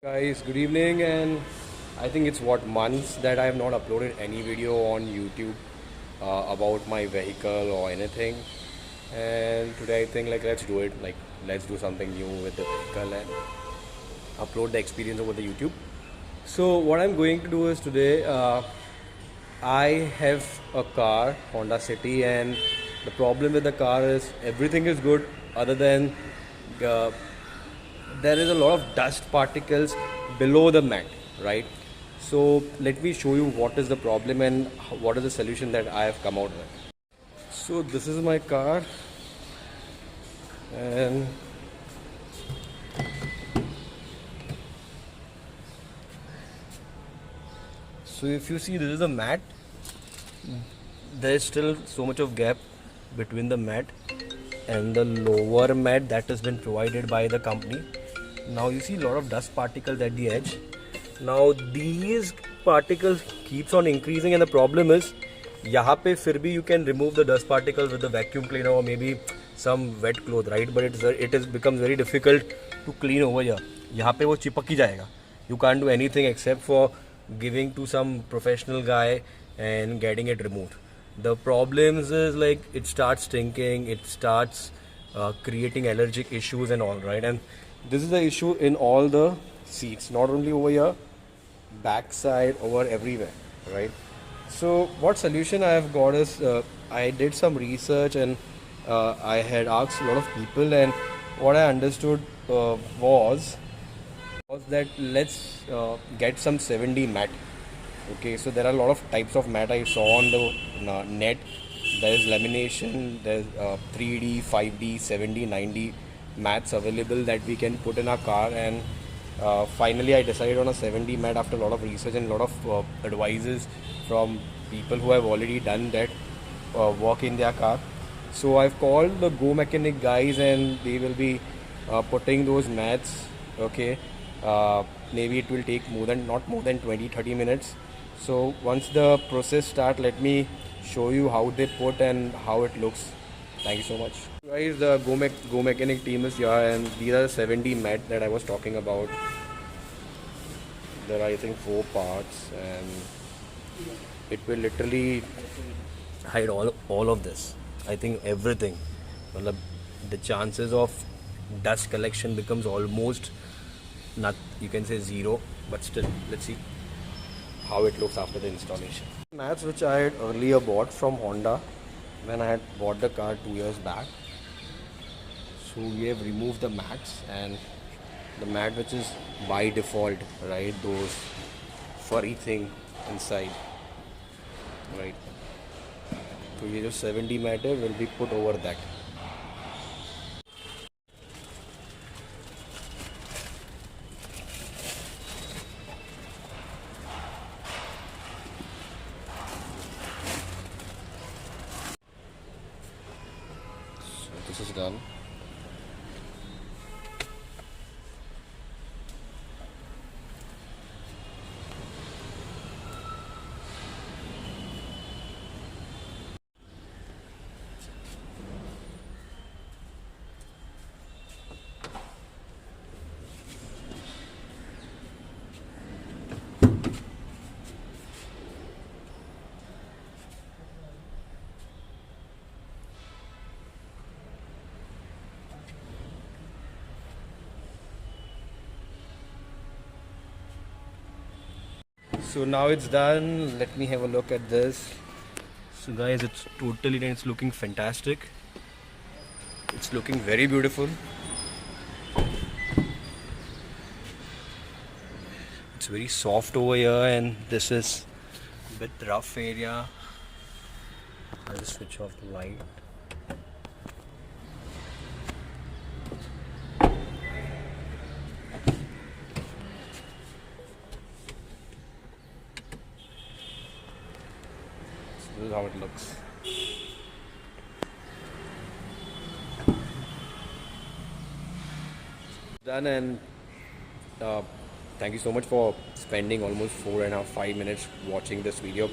Guys, good evening, and I think it's what months that I have not uploaded any video on YouTube about my vehicle or anything. And today I think let's do it. Let's do something new with the vehicle and upload the experience over the YouTube. So what I'm going to do is today I have a car, Honda City, and the problem with the car is everything is good other than uh, there is a lot of dust particles below the mat, right? So let me show you what is the problem and what is the solution that I have come out with. So this is my car, and so if you see, this is the mat. There is still so much of gap between the mat and the lower mat that has been provided by the company. Now you see a lot of dust particles at the edge. Now these particles keeps on increasing, and the problem is यहाँ पे फिर भी you can remove the dust particles with the vacuum cleaner or maybe some wet cloth, right? But it is becomes very difficult to clean over here. यहाँ पे वो चिपक ही जाएगा. You can't do anything except for giving to some professional guy and getting it removed. The problems is it starts stinking, it starts creating allergic issues and all, right? And this is the issue in all the seats, not only over here, backside, over everywhere, right? So what solution I have got is I did some research, and I had asked a lot of people, and what I understood was that let's get some 7D mat. Okay, so there are a lot of types of mat I saw on the net. There is lamination, there's 3D, 5D, 7D, 9D mats available that we can put in our car, and finally I decided on a 7D mat after a lot of research and a lot of advices from people who have already done that work in their car. So I've called the gomechanic guys, and they will be putting those mats. Okay, maybe it will take not more than 20-30 minutes. So once the process start, let me show you how they put and how it looks. Thank you so much. Guys, the Go Mechanic team is here, and these are the 7D mat that I was talking about. There are, I think, 4 parts, and it will literally hide all of this. I think everything. The chances of dust collection becomes almost not, you can say, zero, but still, let's see how it looks after the installation. Mats which I had earlier bought from Honda when I had bought the car 2 years back. So we have removed the mats, and the mat which is by default, right, those furry thing inside, right. So ये जो 70 mat है will be put over that. This is done. So now it's done. Let me have a look at this. So guys, it's totally done. It's looking fantastic. It's looking very beautiful. It's very soft over here, and this is a bit rough area. I'll just switch off the light. This is how it looks. Done, and thank you so much for spending almost 4.5 minutes watching this video.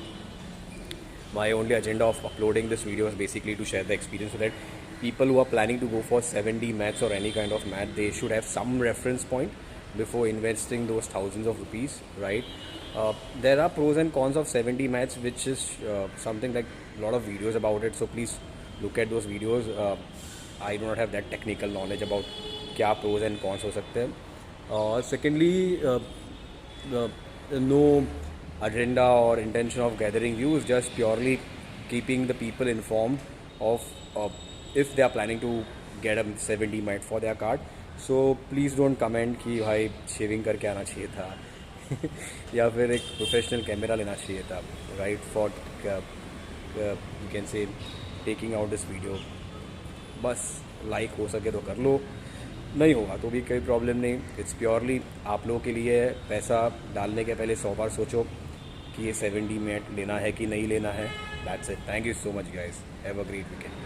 My only agenda of uploading this video is basically to share the experience so that people who are planning to go for 7D mats or any kind of mat, they should have some reference point before investing those thousands of rupees, right? There are pros and cons of 70 mats, which is something like a lot of videos about it, so please look at those videos. I do not have that technical knowledge about क्या pros and cons हो सकते हैं. Secondly, no agenda or intention of gathering views, just purely keeping the people informed of if they are planning to get a 70 mat for their card. So please don't comment कि भाई shaving करके आना चाहिए था या फिर एक professional camera लेना चाहिए था, right, for you can say taking out this video. बस लाइक हो सके तो कर लो, नहीं होगा तो भी कोई प्रॉब्लम नहीं. इट्स प्योरली आप लोगों के लिए. पैसा डालने के पहले 100 बार सोचो कि ये 70 मिनट लेना है कि नहीं लेना है. That's it. Thank you so much guys. Have a great weekend.